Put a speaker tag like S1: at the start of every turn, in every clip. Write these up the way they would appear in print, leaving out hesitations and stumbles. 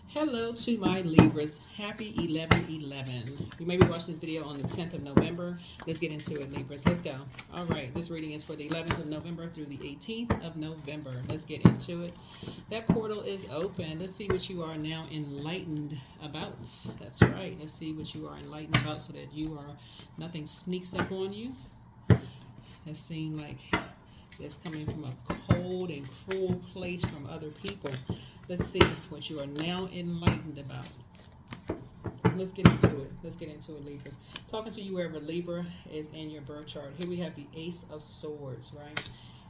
S1: Hello to my Libras. Happy 11/11. You may be watching this video on the 10th of November. Let's get into it, Libras. Let's go. All right, this reading is for the 11th of November through the 18th of November. Let's get into it. That portal is open. Let's see what you are now enlightened about. That's right. Let's see what you are enlightened about so that nothing sneaks up on you. That seems like it's coming from a cold and cruel place from other people. Let's see what you are now enlightened about. Let's get into it. Let's get into it, Libras. Talking to you wherever Libra is in your birth chart. Here we have the Ace of Swords, right?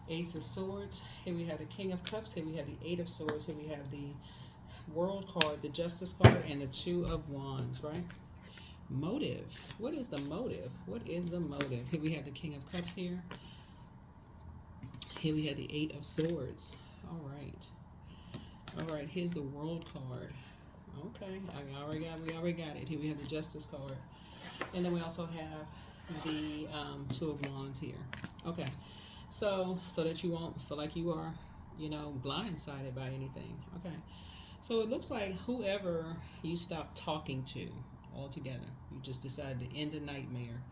S1: Ace of Swords. Here we have the King of Cups. Here we have the Eight of Swords. Here we have the World card, the Justice card, and the Two of Wands, right? Motive. What is the motive? What is the motive? Here we have the King of Cups here. Here we have the Eight of Swords. All right. All right, here's the World card. Okay, we already got it. Here we have the Justice card. And then we also have the Two of Wands here. Okay, so that you won't feel like you are, blindsided by anything. Okay, so it looks like whoever you stopped talking to altogether, you just decided to end a nightmare.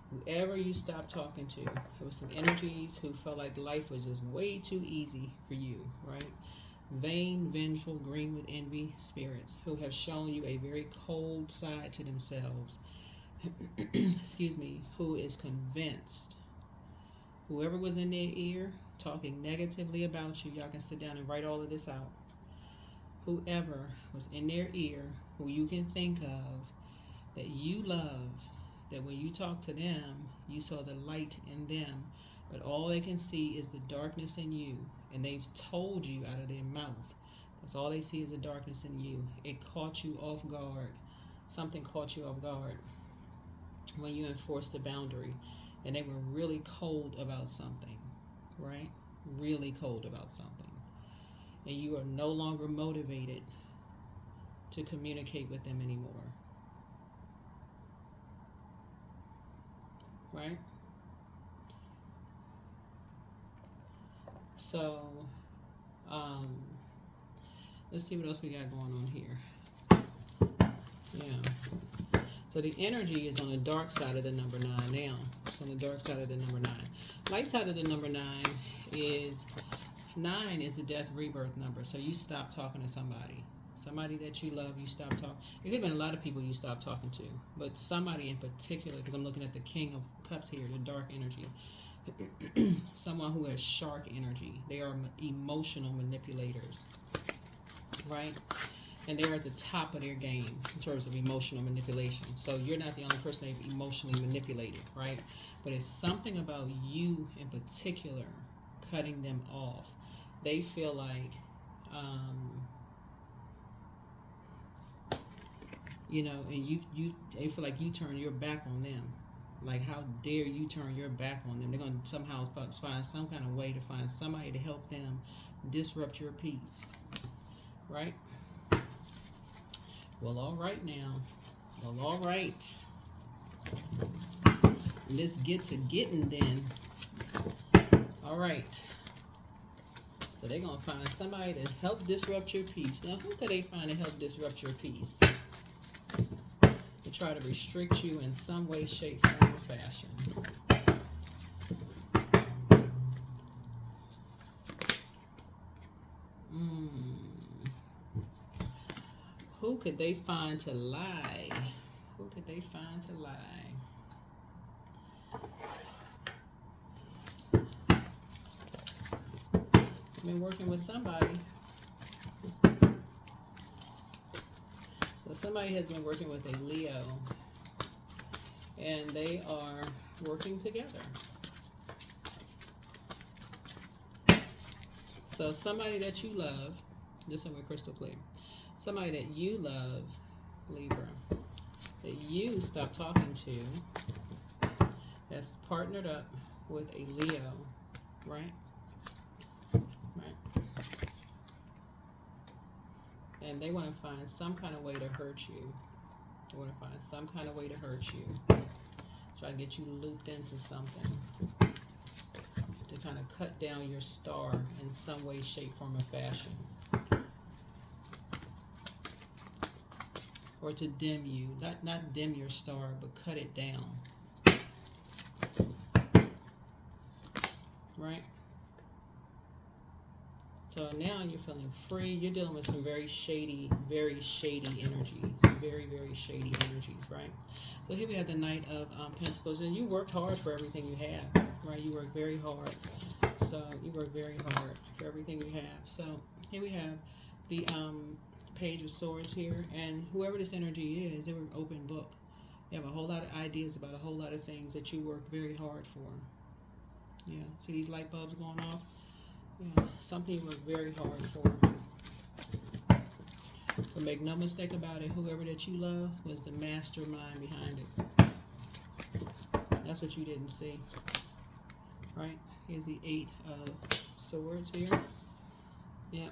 S1: Whoever you stopped talking to, it was some energies who felt like life was just way too easy for you, right? Vain, vengeful, green with envy spirits who have shown you a very cold side to themselves. Excuse me, who is convinced. Whoever was in their ear talking negatively about you, y'all can sit down and write all of this out. Whoever was in their ear, who you can think of, that you love, that when you talk to them, you saw the light in them, but all they can see is the darkness in you, and they've told you out of their mouth. That's all they see is the darkness in you. It caught you off guard. Something caught you off guard when you enforced a boundary, and they were really cold about something, right? Really cold about something. And you are no longer motivated to communicate with them anymore. Right? So, let's see what else we got going on here. Yeah. So the energy is on the dark side of the number 9 now. It's on the dark side of the number 9. Light side of the number 9 is 9 is the death rebirth number. So you stop talking to somebody. Somebody that you love, you stop talking. It could have been a lot of people you stopped talking to, but somebody in particular, because I'm looking at the King of Cups here, the dark energy. Someone who has shark energy. They are emotional manipulators, right? And they're at the top of their game in terms of emotional manipulation. So you're not the only person they've emotionally manipulated, right? But it's something about you in particular cutting them off. They feel like, and they feel like you turn your back on them. Like, how dare you turn your back on them? They're going to somehow find some kind of way to find somebody to help them disrupt your peace. Right? Well, all right now. Well, all right. Let's get to getting then. All right. So they're going to find somebody to help disrupt your peace. Now, who could they find to help disrupt your peace? To try to restrict you in some way, shape, form, or fashion. Who could they find to lie? Who could they find to lie? I've been working with somebody. So somebody has been working with a Leo, and they are working together. So somebody that you love, just so we're crystal clear, somebody that you love, Libra, that you stop talking to, that's partnered up with a Leo, right? And they want to find some kind of way to hurt you. They want to find some kind of way to hurt you. Try to get you looped into something. To kind of cut down your star in some way, shape, form, or fashion. or to dim you. Not dim your star, but cut it down. Right? So now you're feeling free. You're dealing with some very shady energies. Very, very shady energies, right? So here we have the Knight of Pentacles. And you worked hard for everything you have, right? You worked very hard. So you work very hard for everything you have. So here we have the Page of Swords here. And whoever this energy is, they were an open book. You have a whole lot of ideas about a whole lot of things that you worked very hard for. Yeah, see these light bulbs going off? Yeah, something you worked very hard for. But make no mistake about it, whoever that you love was the mastermind behind it. That's what you didn't see. Right? Here's the 8 of Swords here. Yep.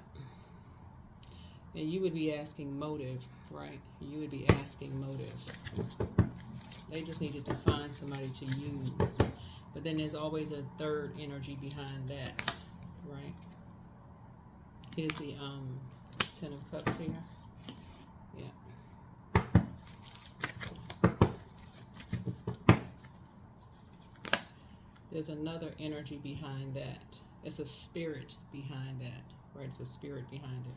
S1: And you would be asking motive, right? You would be asking motive. They just needed to find somebody to use. But then there's always a third energy behind that, right? Here's the 10 of Cups here. Yeah. There's another energy behind that. It's a spirit behind that, right? It's a spirit behind it.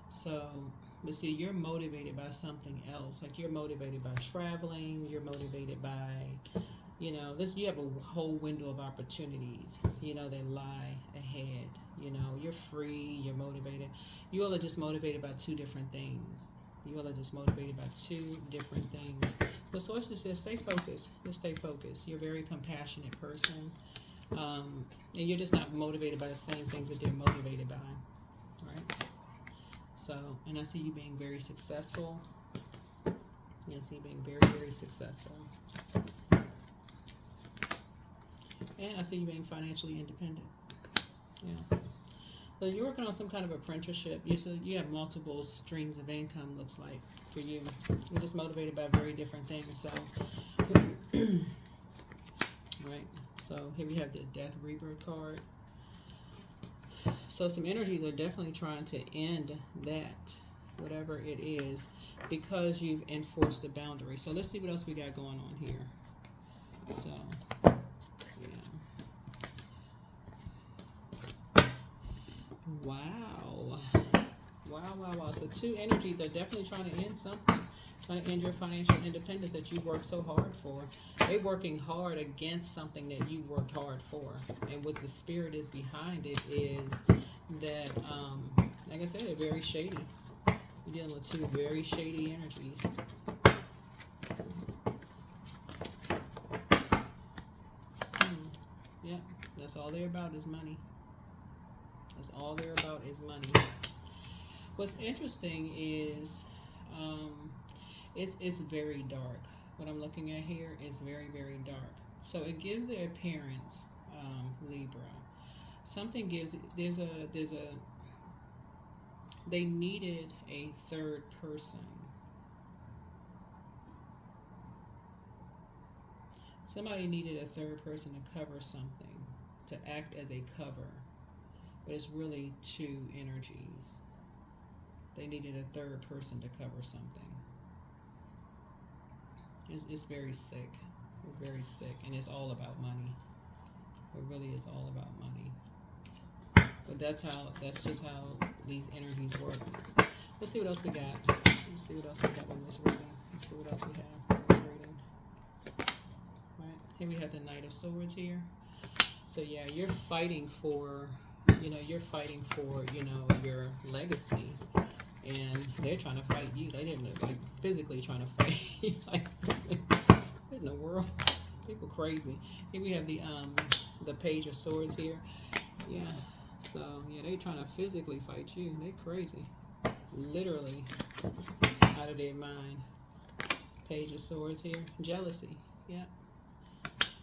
S1: So, but see, you're motivated by something else. Like you're motivated by traveling. You're motivated by, you know, this. You have a whole window of opportunities, you know, that lie ahead. You know, you're free. You're motivated. You all are just motivated by two different things. You all are just motivated by two different things. The source just says, stay focused. Just stay focused. You're a very compassionate person. And you're just not motivated by the same things that they're motivated by, right? So, and I see you being very successful. Yeah, I see you being very, very successful. And I see you being financially independent. Yeah. So you're working on some kind of apprenticeship. You have multiple streams of income, looks like, for you. You're just motivated by very different things. So, right. So here we have the Death Rebirth card. So some energies are definitely trying to end that, whatever it is, because you've enforced the boundary. So let's see what else we got going on here. So, yeah. Wow. Wow. So two energies are definitely trying to end something. Trying to end your financial independence that you worked so hard for. They're working hard against something that you worked hard for. And what the spirit is behind it is that, like I said, they're very shady. You're dealing with two very shady energies. Yeah, that's all they're about is money. That's all they're about is money. What's interesting is it's very dark. What I'm looking at here is very, very dark. So it gives the appearance, Libra. Something gives they needed a third person. Somebody needed a third person to cover something, to act as a cover. But it's really two energies. They needed a third person to cover something. It's very sick. It's very sick. And it's all about money. It really is all about money. But that's just how these energies work. Let's see what else we got. Let's see what else we got in this reading. Let's see what else we have in this reading. Right. Here we have the Knight of Swords here. So yeah, you're fighting for, your legacy. And they're trying to fight you. They didn't like physically trying to fight you. Like, what in the world? People crazy. Here we have the Page of Swords here. Yeah. So yeah, they trying to physically fight you. They crazy. Literally out of their mind. Page of Swords here. Jealousy. Yeah.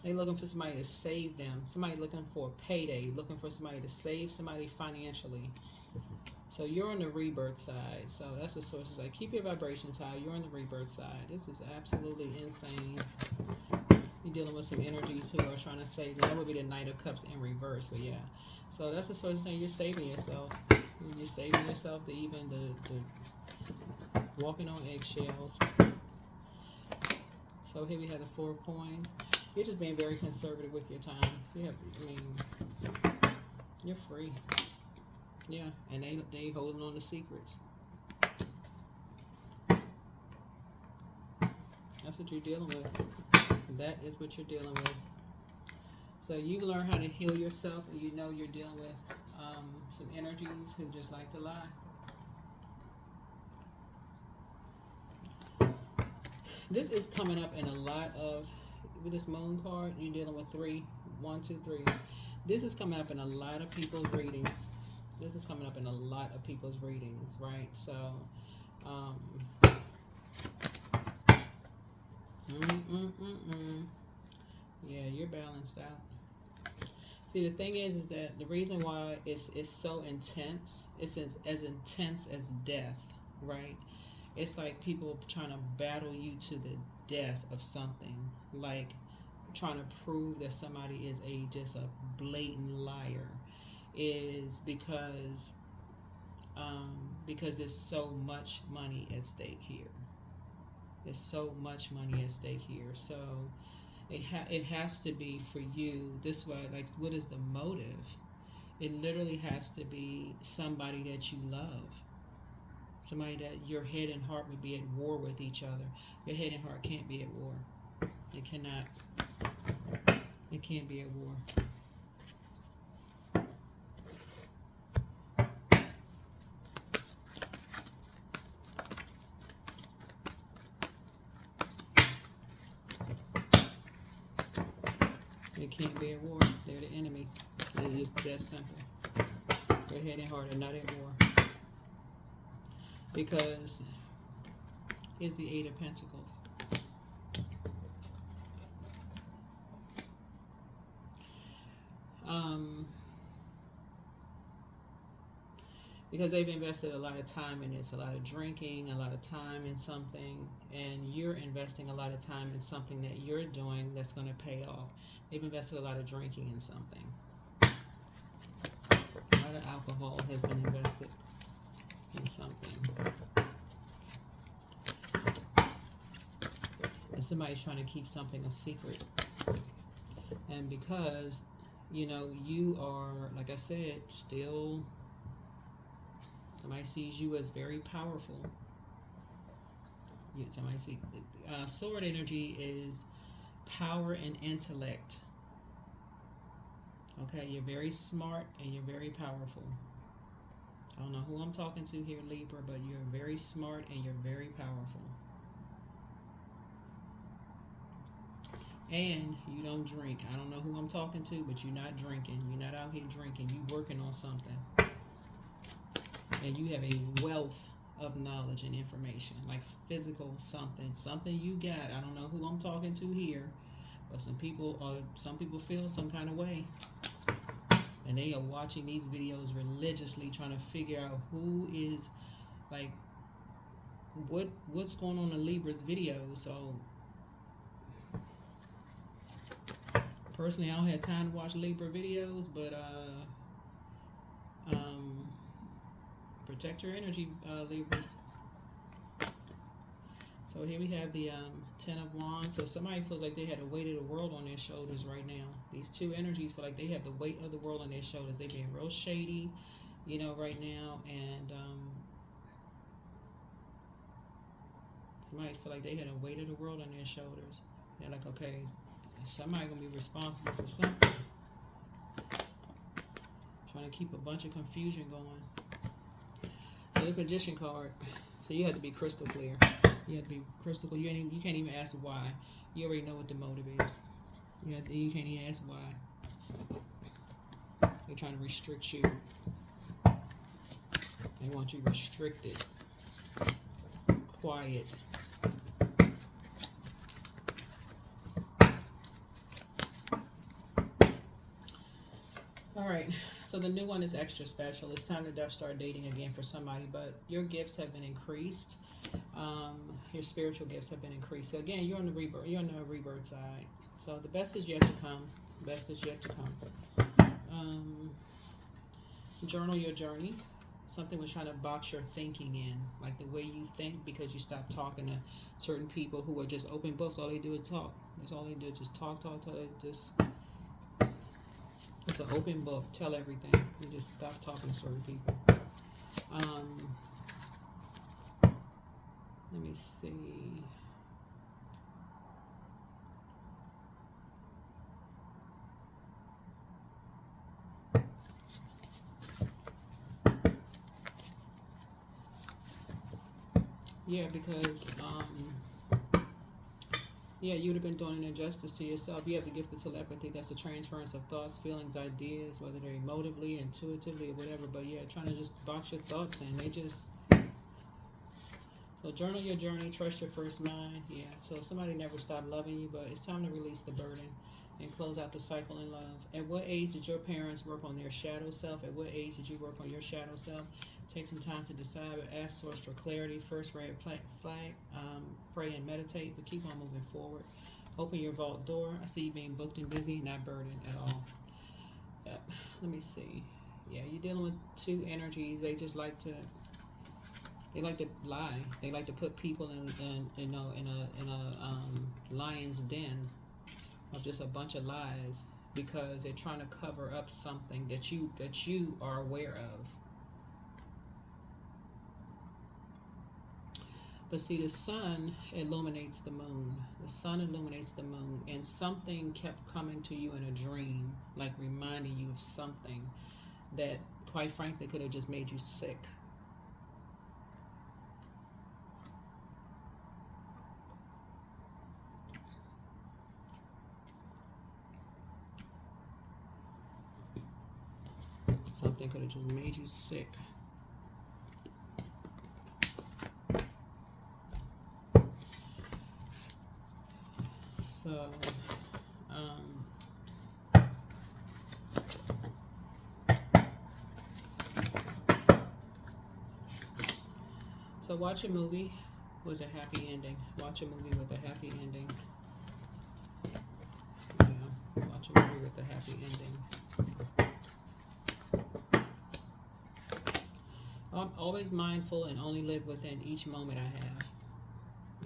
S1: They looking for somebody to save them. Somebody looking for a payday. Looking for somebody to save somebody financially. So you're on the rebirth side. So that's what source is like. Keep your vibrations high. You're on the rebirth side. This is absolutely insane. You're dealing with some energies who are trying to save you. That would be the Knight of Cups in reverse. But yeah. So that's what source is saying. You're saving yourself. You're saving yourself to even walking on eggshells. So here we have the 4 of coins. You're just being very conservative with your time. Yeah, I mean, you're free. Yeah, and they holding on to secrets. That's what you're dealing with. That is what you're dealing with. So you learn how to heal yourself, and you know you're dealing with some energies who just like to lie. This is coming up in a lot of, with this moon card, you're dealing with 3, 1, 2, 3. This is coming up in a lot of people's readings. This is coming up in a lot of people's readings, right? So, yeah, you're balanced out. See, the thing is that the reason why it's so intense, it's as intense as death, right? It's like people trying to battle you to the death of something, like trying to prove that somebody is just a blatant liar, is because there's so much money at stake here. There's so much money at stake here. So it has to be for you this way. Like, what is the motive? It literally has to be somebody that you love, somebody that your head and heart would be at war with each other. Your head and heart can't be at war. It cannot. It can't be at war. It can't be at war. They're the enemy. It's just that simple. Your head and heart are not at war. Because it's the 8 of Pentacles. Because they've invested a lot of time in this, a lot of drinking, a lot of time in something, and you're investing a lot of time in something that you're doing that's going to pay off. They've invested a lot of drinking in something. A lot of alcohol has been invested in something. And somebody's trying to keep something a secret. And because, you are, like I said, still... Somebody sees you as very powerful. Somebody sees sword energy is power and intellect. Okay, you're very smart and you're very powerful. I don't know who I'm talking to here, Libra, but you're very smart and you're very powerful. And you don't drink. I don't know who I'm talking to, but you're not drinking. You're not out here drinking. You're working on something. And you have a wealth of knowledge and information, like physical something you got. I don't know who I'm talking to here, but some people feel some kind of way, and they are watching these videos religiously, trying to figure out who is, like, what's going on in Libra's videos. So personally, I don't have time to watch Libra videos, but protect your energy, Libras. So here we have the 10 of Wands. So somebody feels like they had the weight of the world on their shoulders right now. These two energies feel like they have the weight of the world on their shoulders. They're being real shady, right now. And somebody feel like they had the weight of the world on their shoulders. They're like, okay, somebody gonna be responsible for something. Trying to keep a bunch of confusion going. So the Magician card. So you have to be crystal clear. You have to be crystal clear. You can't even ask why. You already know what the motive is. You can't even ask why. They're trying to restrict you. They want you restricted, quiet. All right. So the new one is extra special. It's time to start dating again for somebody, but your gifts have been increased. Your spiritual gifts have been increased. So again, you're on the rebirth. You're on the rebirth side. So the best is yet to come. The best is yet to come. Journal your journey. Something was trying to box your thinking in, like the way you think, because you stopped talking to certain people who are just open books. All they do is talk. That's all they do, just talk. Just it's an open book. Tell everything. You just stop talking to certain people. Let me see. Yeah, because yeah, you would have been doing an injustice to yourself. You have the gift of telepathy. That's the transference of thoughts, feelings, ideas, whether they're emotively, intuitively, or whatever. But yeah, trying to just box your thoughts in. They just... So journal your journey, trust your first mind. Yeah, so somebody never stopped loving you, but it's time to release the burden and close out the cycle in love. At what age did your parents work on their shadow self? At what age did you work on your shadow self? Take some time to decide, but ask source for clarity. First, red flag, pray and meditate, but keep on moving forward. Open your vault door. I see you being booked and busy, not burdened at all. Yep. Let me see. Yeah, you're dealing with two energies. They just like to... They like to lie. They like to put people in a lion's den of just a bunch of lies, because they're trying to cover up something that you are aware of. But see, the sun illuminates the moon. The sun illuminates the moon, and something kept coming to you in a dream, like reminding you of something that, quite frankly, could have just made you sick. Something could have just made you sick. So, so watch a movie with a happy ending. Watch a movie with a happy ending. Yeah, watch a movie with a happy ending. I'm always mindful and only live within each moment I have.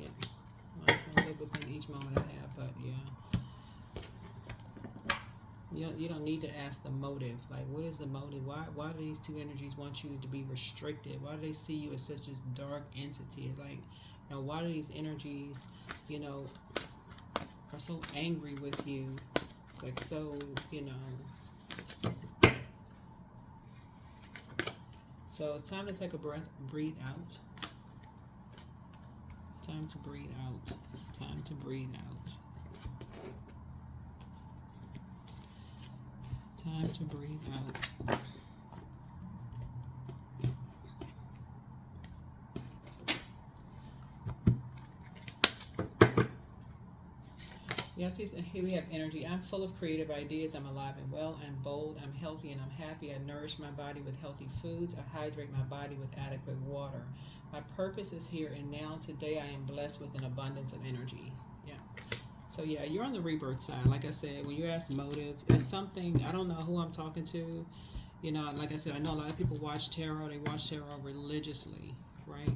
S1: Yeah, I live within each moment I have, but yeah. You don't need to ask the motive. Like, what is the motive? Why do these two energies want you to be restricted? Why do they see you as such a dark entity? It's like, you know, why do these energies, you know, are so angry with you? Like, so, you know. So it's time to take a breath, breathe out. Time to breathe out. Time to breathe out. Time to breathe out. Yes, here we have energy. I'm full of creative ideas. I'm alive and well. I'm bold. I'm healthy and I'm happy. I nourish my body with healthy foods. I hydrate my body with adequate water. My purpose is here and now. Today I am blessed with an abundance of energy. Yeah. So yeah, you're on the rebirth side. Like I said, when you ask motive, it's something, I don't know who I'm talking to. You know, like I said, I know a lot of people watch tarot. They watch tarot religiously, right?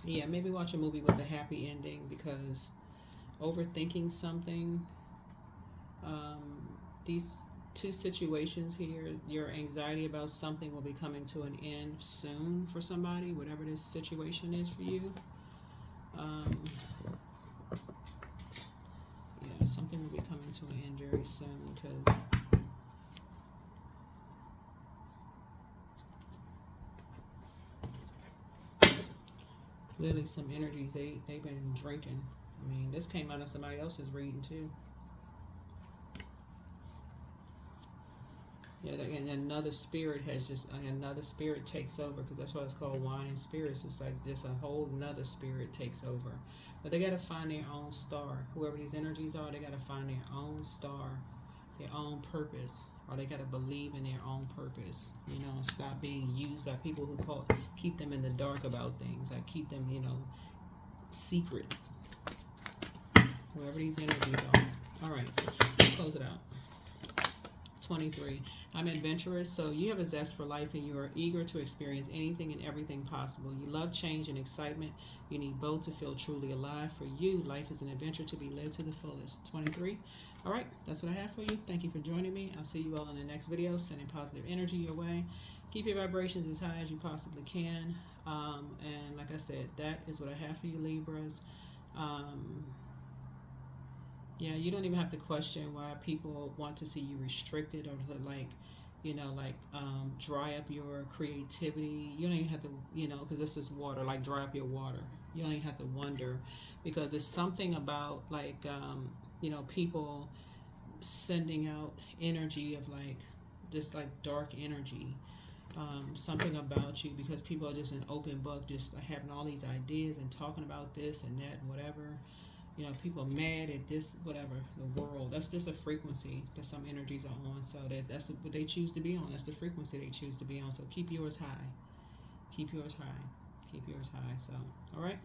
S1: Yeah, maybe watch a movie with a happy ending, because overthinking something, these two situations here, your anxiety about something will be coming to an end soon for somebody, whatever this situation is for you. Yeah, something will be coming to an end very soon, because clearly some energies they've been drinking. I mean, this came out of somebody else's reading too. Yeah, and another spirit takes over, because that's why it's called wine and spirits. It's like just a whole another spirit takes over. But they got to find their own star. Whoever these energies are, they got to find their own star, their own purpose, or they got to believe in their own purpose. You know, stop being used by people who keep them in the dark about things. Like, keep them, you know, secrets. Whoever these energies are. All right, let's close it out. 23. I'm adventurous, so you have a zest for life and you are eager to experience anything and everything possible. You love change and excitement. You need both to feel truly alive. For you, life is an adventure to be lived to the fullest. 23. All right, that's what I have for you. Thank you for joining me. I'll see you all in the next video, sending positive energy your way. Keep your vibrations as high as you possibly can. And like I said, that is what I have for you, Libras. Yeah, you don't even have to question why people want to see you restricted or to, like, dry up your creativity. You don't even have to, because this is water, like dry up your water. You don't even have to wonder, because it's something about, like, people sending out energy of, like, this, like, dark energy. Something about you, because people are just an open book, just having all these ideas and talking about this and that and whatever. People are mad at this, whatever, the world. That's just a frequency that some energies are on. So that's what they choose to be on. That's the frequency they choose to be on. So keep yours high. Keep yours high. Keep yours high. So, all right.